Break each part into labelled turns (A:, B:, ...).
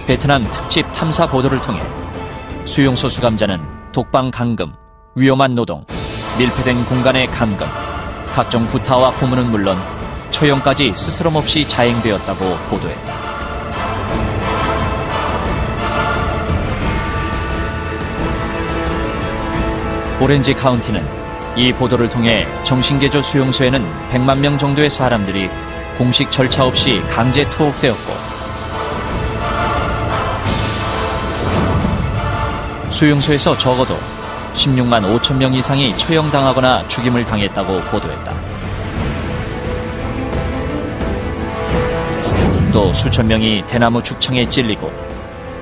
A: 베트남 특집 탐사 보도를 통해 수용소 수감자는 독방 감금, 위험한 노동, 밀폐된 공간의 감금, 각종 구타와 고문은 물론 처형까지 스스럼 없이 자행되었다고 보도했다. 오렌지 카운티는 이 보도를 통해 정신개조 수용소에는 100만 명 정도의 사람들이 공식 절차 없이 강제 투옥되었고 수용소에서 적어도 16만 5천 명 이상이 처형당하거나 죽임을 당했다고 보도했다. 또 수천 명이 대나무 죽창에 찔리고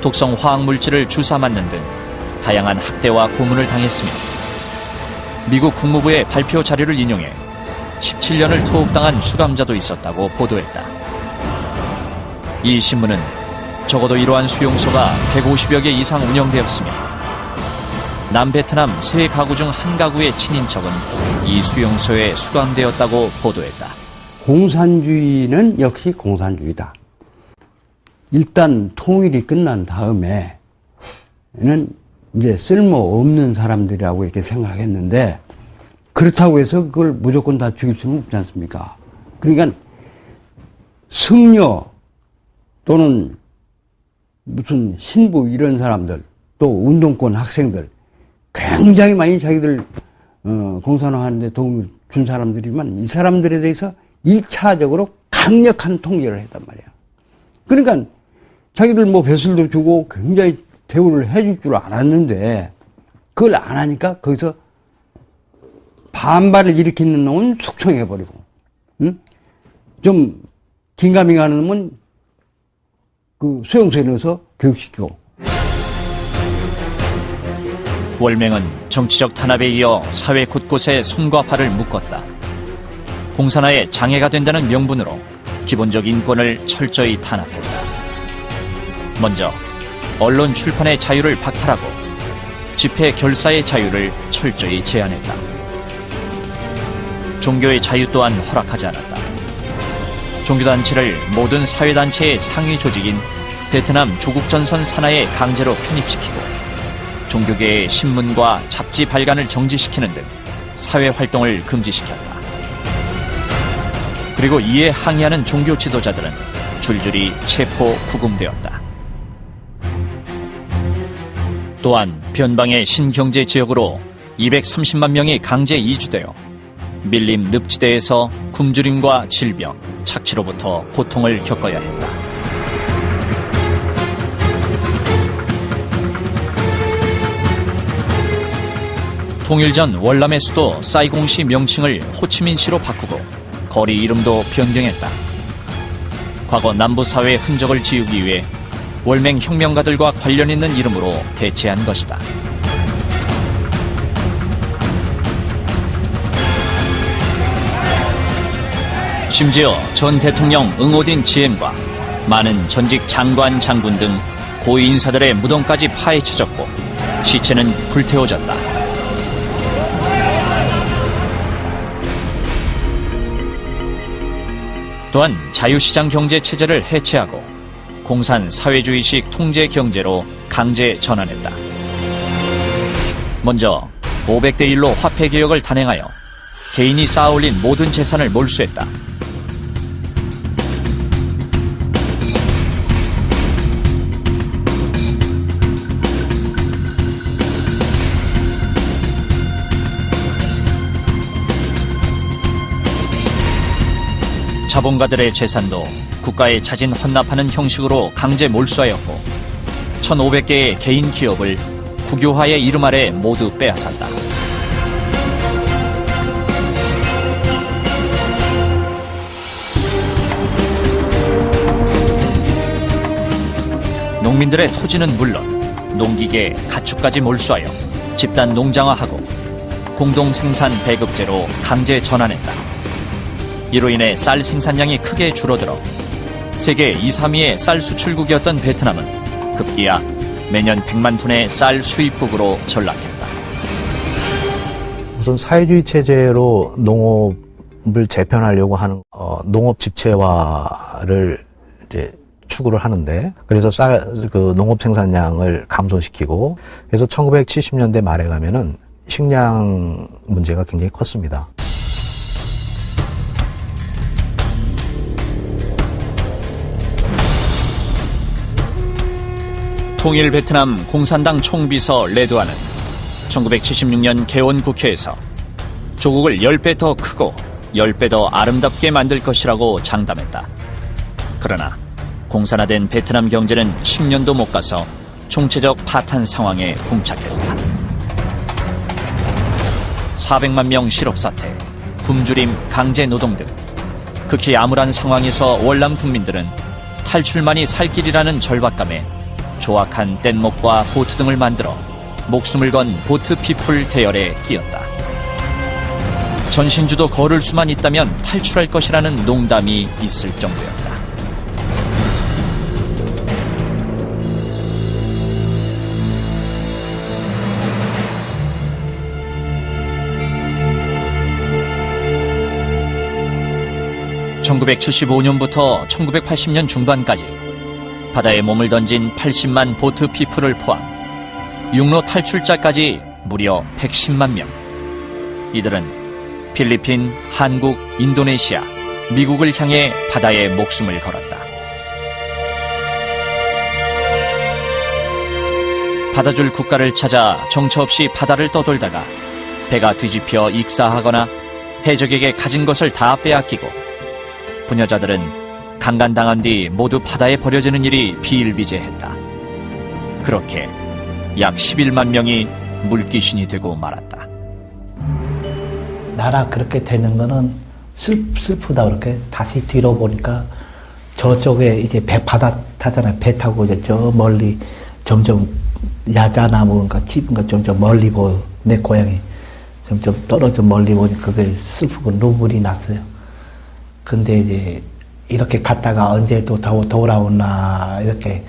A: 독성 화학물질을 주사 맞는 등 다양한 학대와 고문을 당했으며 미국 국무부의 발표 자료를 인용해 17년을 투옥당한 수감자도 있었다고 보도했다. 이 신문은 적어도 이러한 수용소가 150여 개 이상 운영되었으며 남베트남 세 가구 중 한 가구의 친인척은 이 수용소에 수감되었다고 보도했다.
B: 공산주의는 역시 공산주의다. 일단 통일이 끝난 다음에는 이제 쓸모없는 사람들이라고 이렇게 생각했는데 그렇다고 해서 그걸 무조건 다 죽일 수는 없지 않습니까? 그러니까 승려 또는 무슨 신부 이런 사람들 또 운동권 학생들 굉장히 많이 자기들 공산화하는 데 도움을 준 사람들이지만 이 사람들에 대해서 1차적으로 강력한 통제를 했단 말이야. 그러니까 자기들 뭐 벼슬도 주고 굉장히 대우를 해줄 줄 알았는데 그걸 안 하니까 거기서 반발을 일으키는 놈은 숙청해버리고 응? 좀 긴가민가 하는 놈은 그 수용소에 넣어서 교육시키고.
A: 월맹은 정치적 탄압에 이어 사회 곳곳에 손과 발을 묶었다. 공산화에 장애가 된다는 명분으로 기본적 인권을 철저히 탄압했다. 먼저 언론 출판의 자유를 박탈하고 집회 결사의 자유를 철저히 제한했다. 종교의 자유 또한 허락하지 않았다. 종교단체를 모든 사회단체의 상위 조직인 베트남 조국전선 산하에 강제로 편입시키고 종교계의 신문과 잡지 발간을 정지시키는 등 사회활동을 금지시켰다. 그리고 이에 항의하는 종교 지도자들은 줄줄이 체포, 구금되었다. 또한 변방의 신경제 지역으로 230만 명이 강제 이주되어 밀림 늪지대에서 굶주림과 질병, 착취로부터 고통을 겪어야 했다. 통일 전 월남의 수도 사이공시 명칭을 호치민시로 바꾸고 거리 이름도 변경했다. 과거 남부사회의 흔적을 지우기 위해 월맹 혁명가들과 관련 있는 이름으로 대체한 것이다. 심지어 전 대통령 응오딘 지엠과 많은 전직 장관, 장군 등 고위 인사들의 무덤까지 파헤쳐졌고 시체는 불태워졌다. 또한 자유시장 경제 체제를 해체하고 공산 사회주의식 통제 경제로 강제 전환했다. 먼저 500대 1로 화폐 개혁을 단행하여 개인이 쌓아올린 모든 재산을 몰수했다. 자본가들의 재산도 국가에 자진 헌납하는 형식으로 강제 몰수하였고 1,500개의 개인 기업을 국유화의 이름 아래 모두 빼앗았다. 농민들의 토지는 물론 농기계, 가축까지 몰수하여 집단 농장화하고 공동 생산 배급제로 강제 전환했다. 이로 인해 쌀 생산량이 크게 줄어들어 세계 2, 3위의 쌀 수출국이었던 베트남은 급기야 매년 100만 톤의 쌀 수입국으로 전락했다.
C: 우선 사회주의 체제로 농업을 재편하려고 하는 농업 집체화를 이제 추구를 하는데, 그래서 그 농업 생산량을 감소시키고, 그래서 1970년대 말에 가면은 식량 문제가 굉장히 컸습니다.
A: 통일 베트남 공산당 총비서 레드와는 1976년 개원 국회에서 조국을 10배 더 크고 10배 더 아름답게 만들 것이라고 장담했다. 그러나 공산화된 베트남 경제는 10년도 못 가서 총체적 파탄 상황에 봉착했다. 400만 명 실업사태, 굶주림, 강제노동 등 극히 암울한 상황에서 월남 국민들은 탈출만이 살 길이라는 절박감에 조악한 뗏목과 보트 등을 만들어 목숨을 건 보트 피플 대열에 끼었다. 전신주도 걸을 수만 있다면 탈출할 것이라는 농담이 있을 정도였다. (1975년부터) (1980년) 중반까지 바다에 몸을 던진 80만 보트 피플을 포함 육로 탈출자까지 무려 110만 명. 이들은 필리핀, 한국, 인도네시아, 미국을 향해 바다에 목숨을 걸었다. 받아줄 국가를 찾아 정처 없이 바다를 떠돌다가 배가 뒤집혀 익사하거나 해적에게 가진 것을 다 빼앗기고 부녀자들은 강간당한 뒤 모두 바다에 버려지는 일이 비일비재했다. 그렇게 약 11만 명이 물귀신이 되고 말았다.
D: 나라 그렇게 되는 거는 슬프다. 그렇게 다시 뒤로 보니까 저쪽에 이제 바다 타잖아요. 배 타고 이제 저 멀리 점점 야자나무인가 집인가 점점 멀리 보여. 내 고향이 점점 떨어져 멀리 보니까 그게 슬프고 눈물이 났어요. 근데 이제 이렇게 갔다가 언제 또 돌아오나 이렇게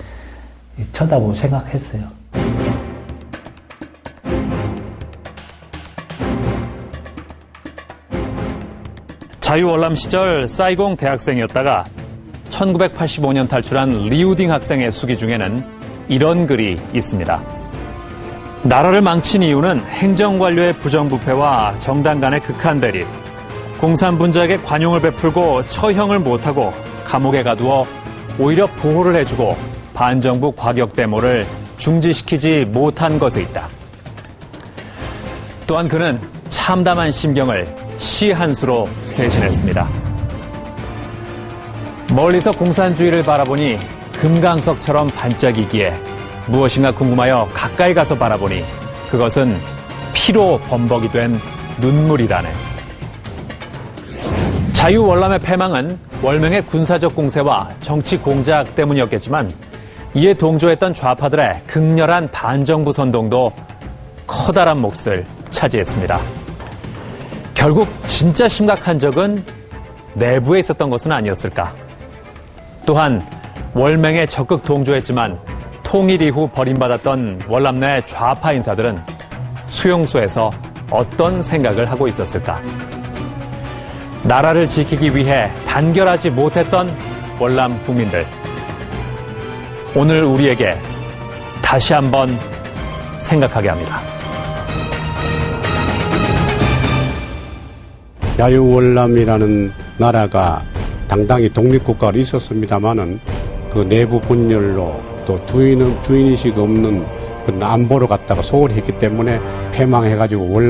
D: 쳐다보고 생각했어요.
E: 자유월남 시절 사이공 대학생이었다가 1985년 탈출한 리우딩 학생의 수기 중에는 이런 글이 있습니다. 나라를 망친 이유는 행정관료의 부정부패와 정당 간의 극한 대립, 공산분자에게 관용을 베풀고 처형을 못하고 감옥에 가두어 오히려 보호를 해주고 반정부 과격대모를 중지시키지 못한 것에 있다. 또한 그는 참담한 심경을 시 한 수로 대신했습니다. 멀리서 공산주의를 바라보니 금강석처럼 반짝이기에 무엇인가 궁금하여 가까이 가서 바라보니 그것은 피로 범벅이 된 눈물이라네. 자유월남의 패망은 월명의 군사적 공세와 정치 공작 때문이었겠지만 이에 동조했던 좌파들의 극렬한 반정부 선동도 커다란 몫을 차지했습니다. 결국 진짜 심각한 적은 내부에 있었던 것은 아니었을까. 또한 월맹에 적극 동조했지만 통일 이후 버림받았던 월남 내 좌파 인사들은 수용소에서 어떤 생각을 하고 있었을까. 나라를 지키기 위해 단결하지 못했던 월남 국민들. 오늘 우리에게 다시 한번 생각하게 합니다.
F: 자유월남이라는 나라가 당당히 독립국가로 있었습니다마는 그 내부 분열로 또 주인의식 없는 그 안보로 갖다가 소홀했기 때문에 패망해가지고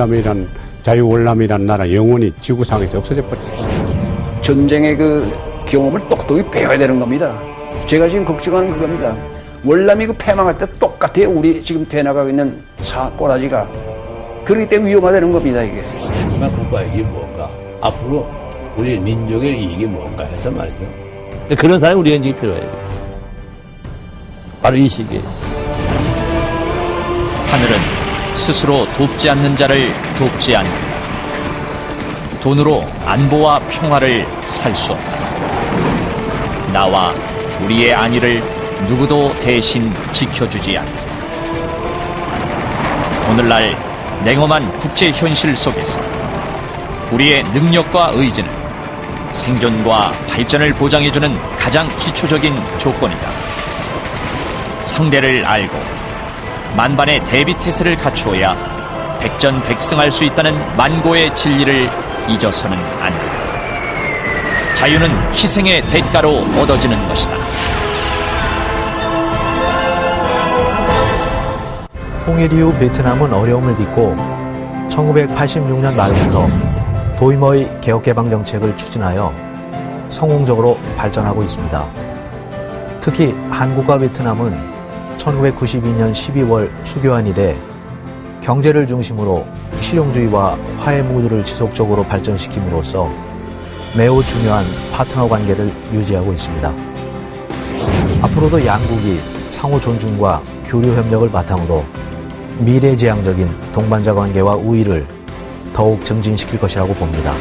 F: 자유월남이라는 나라 영원히 지구상에서 없어져 버렸어요.
G: 전쟁의 그 경험을 똑똑히 배워야 되는 겁니다. 제가 지금 걱정하는 그겁니다. 월남이 그 패망할 때 똑같아요. 우리 지금 대나가고 있는 꼬라지가. 그렇기 때문에 위험하다는 겁니다, 이게.
H: 정말 국가의 이익이 뭔가, 앞으로 우리 민족의 이익이 뭔가 해서 말이죠. 그런 사람이 우리에게 지금 필요해요. 바로 이 시기에.
A: 하늘은 스스로 돕지 않는 자를 돕지 않는다. 돈으로 안보와 평화를 살 수 없다. 나와 우리의 안위를 누구도 대신 지켜주지 않는다. 오늘날 냉엄한 국제 현실 속에서 우리의 능력과 의지는 생존과 발전을 보장해주는 가장 기초적인 조건이다. 상대를 알고 만반의 대비태세를 갖추어야 백전백승할 수 있다는 만고의 진리를 잊어서는 안 된다. 자유는 희생의 대가로 얻어지는 것이다.
C: 통일 이후 베트남은 어려움을 딛고 1986년 말부터 도임의 개혁개방 정책을 추진하여 성공적으로 발전하고 있습니다. 특히 한국과 베트남은 1992년 12월 수교한 이래 경제를 중심으로 실용주의와 화해 무드를 지속적으로 발전시킴으로써 매우 중요한 파트너 관계를 유지하고 있습니다. 앞으로도 양국이 상호 존중과 교류 협력을 바탕으로 미래지향적인 동반자 관계와 우위를 더욱 증진시킬 것이라고 봅니다.